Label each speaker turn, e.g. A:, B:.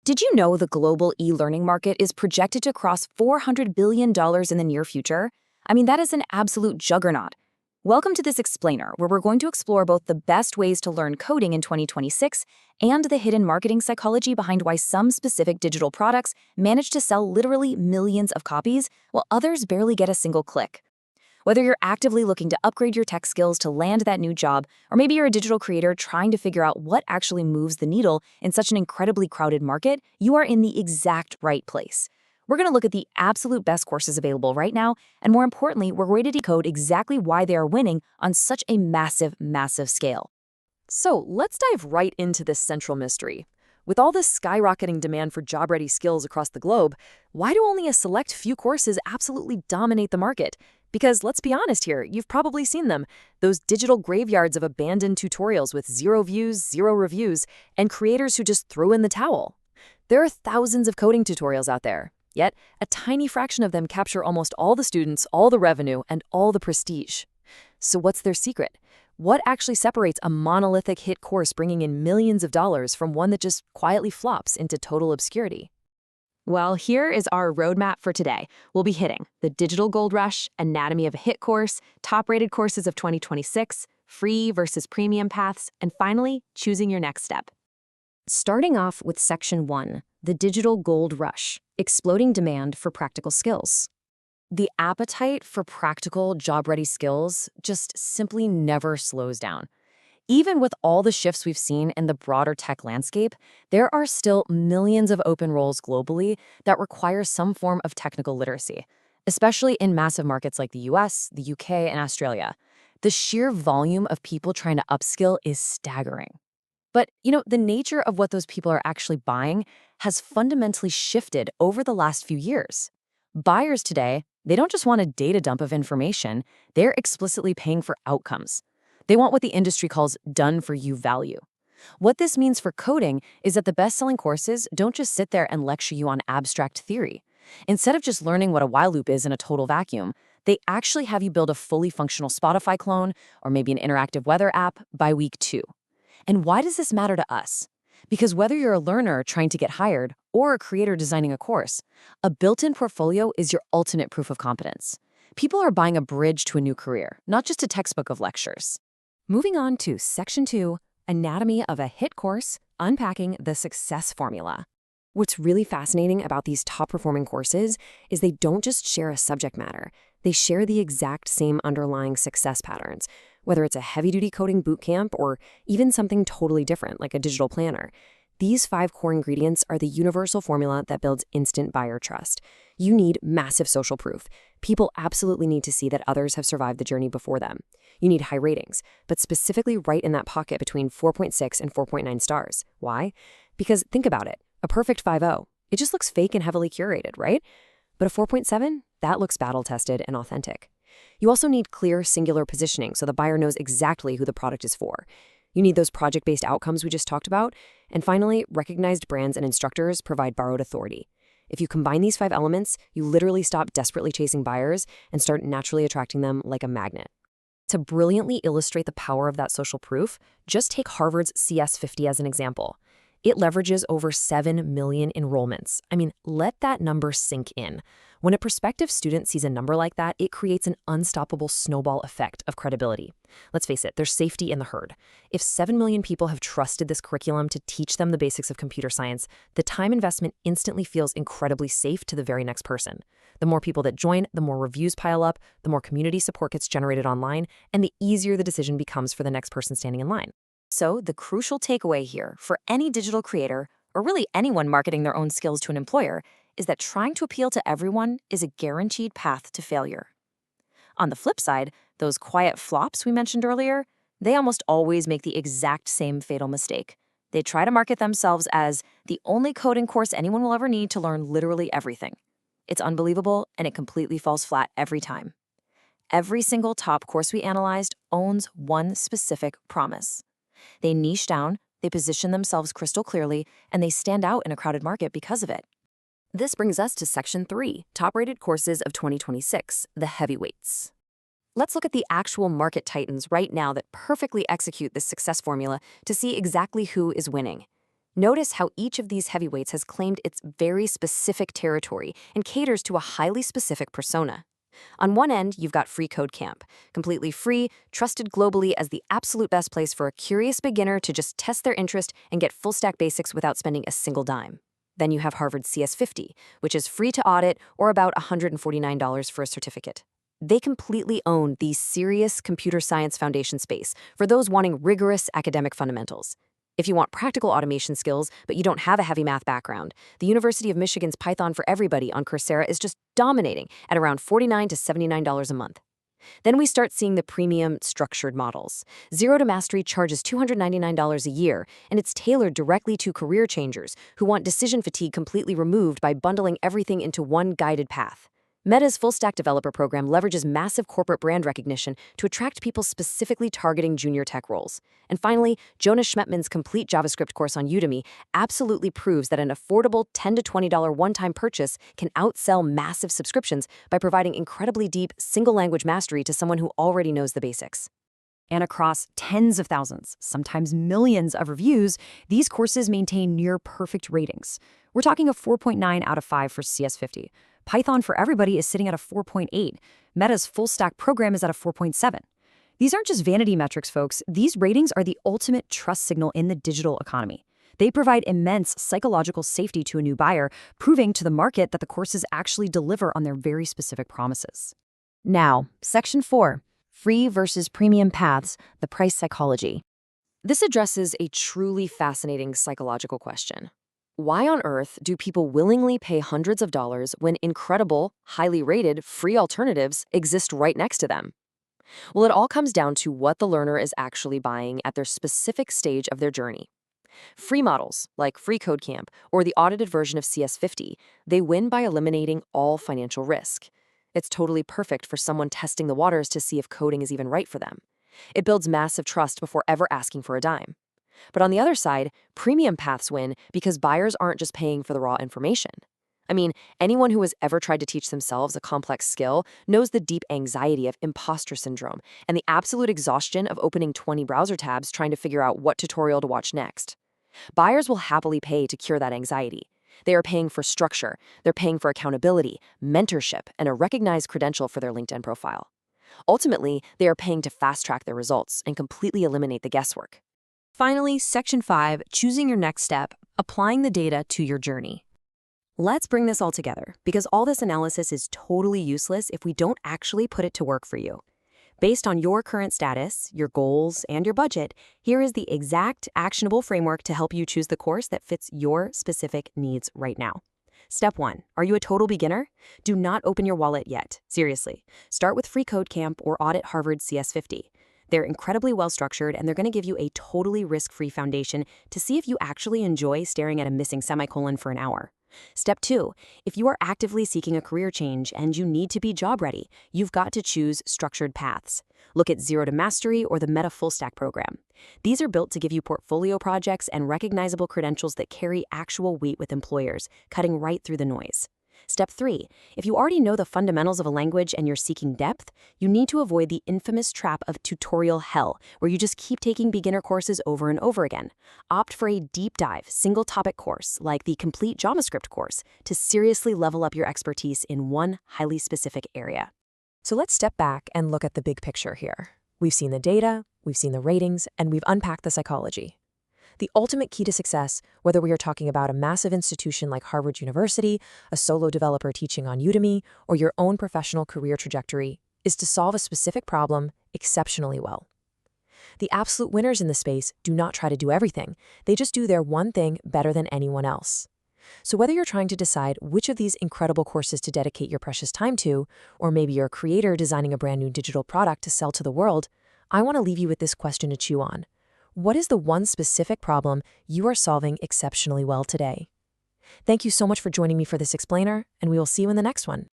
A: Did you know the global e-learning market is projected to cross $400 billion in the near future? I mean, that is an absolute juggernaut. Welcome to this explainer, where we're going to explore both the best ways to learn coding in 2026 and the hidden marketing psychology behind why some specific digital products manage to sell literally millions of copies, while others barely get a single click. Whether you're actively looking to upgrade your tech skills to land that new job, or maybe you're a digital creator trying to figure out what actually moves the needle in such an incredibly crowded market, you are in the exact right place. We're going to look at the absolute best courses available right now, and more importantly, we're going to decode exactly why they are winning on such a massive, massive scale.
B: So let's dive right into this central mystery. With all this skyrocketing demand for job-ready skills across the globe, why do only a select few courses absolutely dominate the market? Because let's be honest here, you've probably seen them, those digital graveyards of abandoned tutorials with 0 views, 0 reviews, and creators who just threw in the towel. There are thousands of coding tutorials out there, yet a tiny fraction of them capture almost all the students, all the revenue, and all the prestige. So what's their secret? What actually separates a monolithic hit course bringing in millions of dollars from one that just quietly flops into total obscurity?
A: Well, here is our roadmap for today. We'll be hitting the digital gold rush, anatomy of a hit course, top-rated courses of 2026, free versus premium paths, and finally, choosing your next step. Starting off with Section 1, the digital gold rush, exploding demand for practical skills. The appetite for practical, job-ready skills just simply never slows down. Even with all the shifts we've seen in the broader tech landscape, there are still millions of open roles globally that require some form of technical literacy, especially in massive markets like the US, the UK, and Australia. The sheer volume of people trying to upskill is staggering. But, the nature of what those people are actually buying has fundamentally shifted over the last few years. Buyers today, they don't just want a data dump of information, they're explicitly paying for outcomes. They want what the industry calls done-for-you value. What this means for coding is that the best-selling courses don't just sit there and lecture you on abstract theory. Instead of just learning what a while loop is in a total vacuum, they actually have you build a fully functional Spotify clone or maybe an interactive weather app by week 2. And why does this matter to us? Because whether you're a learner trying to get hired or a creator designing a course, a built-in portfolio is your ultimate proof of competence. People are buying a bridge to a new career, not just a textbook of lectures. Moving on to Section 2, Anatomy of a Hit Course, Unpacking the Success Formula. What's really fascinating about these top-performing courses is they don't just share a subject matter. They share the exact same underlying success patterns, whether it's a heavy-duty coding bootcamp or even something totally different like a digital planner. These 5 core ingredients are the universal formula that builds instant buyer trust. You need massive social proof. People absolutely need to see that others have survived the journey before them. You need high ratings, but specifically right in that pocket between 4.6 and 4.9 stars. Why? Because think about it. A perfect 5.0, it just looks fake and heavily curated, right? But a 4.7, that looks battle-tested and authentic. You also need clear, singular positioning so the buyer knows exactly who the product is for. You need those project-based outcomes we just talked about. And finally, recognized brands and instructors provide borrowed authority. If you combine these 5 elements, you literally stop desperately chasing buyers and start naturally attracting them like a magnet. To brilliantly illustrate the power of that social proof, just take Harvard's CS50 as an example. It leverages over 7 million enrollments. I mean, let that number sink in. When a prospective student sees a number like that, it creates an unstoppable snowball effect of credibility. Let's face it, there's safety in the herd. If 7 million people have trusted this curriculum to teach them the basics of computer science, the time investment instantly feels incredibly safe to the very next person. The more people that join, the more reviews pile up, the more community support gets generated online, and the easier the decision becomes for the next person standing in line. So the crucial takeaway here for any digital creator, or really anyone marketing their own skills to an employer, is that trying to appeal to everyone is a guaranteed path to failure. On the flip side, those quiet flops we mentioned earlier, they almost always make the exact same fatal mistake. They try to market themselves as the only coding course anyone will ever need to learn literally everything. It's unbelievable, and it completely falls flat every time. Every single top course we analyzed owns one specific promise. They niche down, they position themselves crystal clearly, and they stand out in a crowded market because of it. This brings us to Section 3, Top-Rated Courses of 2026, the heavyweights. Let's look at the actual market titans right now that perfectly execute this success formula to see exactly who is winning. Notice how each of these heavyweights has claimed its very specific territory and caters to a highly specific persona. On one end, you've got freeCodeCamp, completely free, trusted globally as the absolute best place for a curious beginner to just test their interest and get full-stack basics without spending a single dime. Then you have Harvard's CS50, which is free to audit or about $149 for a certificate. They completely own the serious computer science foundation space for those wanting rigorous academic fundamentals. If you want practical automation skills, but you don't have a heavy math background, the University of Michigan's Python for Everybody on Coursera is just dominating at around $49 to $79 a month. Then we start seeing the premium structured models. Zero to Mastery charges $299 a year, and it's tailored directly to career changers who want decision fatigue completely removed by bundling everything into one guided path. Meta's full-stack developer program leverages massive corporate brand recognition to attract people specifically targeting junior tech roles. And finally, Jonas Schmettman's complete JavaScript course on Udemy absolutely proves that an affordable $10 to $20 one-time purchase can outsell massive subscriptions by providing incredibly deep single-language mastery to someone who already knows the basics.
B: And across tens of thousands, sometimes millions of reviews, these courses maintain near-perfect ratings. We're talking a 4.9 out of 5 for CS50. Python for Everybody is sitting at a 4.8. Meta's full-stack program is at a 4.7. These aren't just vanity metrics, folks. These ratings are the ultimate trust signal in the digital economy. They provide immense psychological safety to a new buyer, proving to the market that the courses actually deliver on their very specific promises. Now, Section 4. Free versus premium paths, the price psychology. This addresses a truly fascinating psychological question. Why on earth do people willingly pay hundreds of dollars when incredible, highly rated, free alternatives exist right next to them? Well, it all comes down to what the learner is actually buying at their specific stage of their journey. Free models, like freeCodeCamp or the audited version of CS50, they win by eliminating all financial risk. It's totally perfect for someone testing the waters to see if coding is even right for them. It builds massive trust before ever asking for a dime. But on the other side, premium paths win because buyers aren't just paying for the raw information. I mean, anyone who has ever tried to teach themselves a complex skill knows the deep anxiety of imposter syndrome and the absolute exhaustion of opening 20 browser tabs trying to figure out what tutorial to watch next. Buyers will happily pay to cure that anxiety. They are paying for structure, they're paying for accountability, mentorship, and a recognized credential for their LinkedIn profile. Ultimately, they are paying to fast-track their results and completely eliminate the guesswork. Finally, Section 5, choosing your next step, applying the data to your journey. Let's bring this all together, because all this analysis is totally useless if we don't actually put it to work for you. Based on your current status, your goals, and your budget, here is the exact actionable framework to help you choose the course that fits your specific needs right now. Step 1. Are you a total beginner? Do not open your wallet yet. Seriously. Start with freeCodeCamp or audit Harvard CS50. They're incredibly well-structured, and they're going to give you a totally risk-free foundation to see if you actually enjoy staring at a missing semicolon for an hour. Step 2. If you are actively seeking a career change and you need to be job-ready, you've got to choose structured paths. Look at Zero to Mastery or the Meta Full-Stack program. These are built to give you portfolio projects and recognizable credentials that carry actual weight with employers, cutting right through the noise. Step 3. If you already know the fundamentals of a language and you're seeking depth, you need to avoid the infamous trap of tutorial hell, where you just keep taking beginner courses over and over again. Opt for a deep dive, single topic course, like the complete JavaScript course, to seriously level up your expertise in one highly specific area. So let's step back and look at the big picture here. We've seen the data, we've seen the ratings, and we've unpacked the psychology. The ultimate key to success, whether we are talking about a massive institution like Harvard University, a solo developer teaching on Udemy, or your own professional career trajectory, is to solve a specific problem exceptionally well. The absolute winners in the space do not try to do everything. They just do their one thing better than anyone else. So whether you're trying to decide which of these incredible courses to dedicate your precious time to, or maybe you're a creator designing a brand new digital product to sell to the world, I want to leave you with this question to chew on. What is the one specific problem you are solving exceptionally well today? Thank you so much for joining me for this explainer, and we will see you in the next one.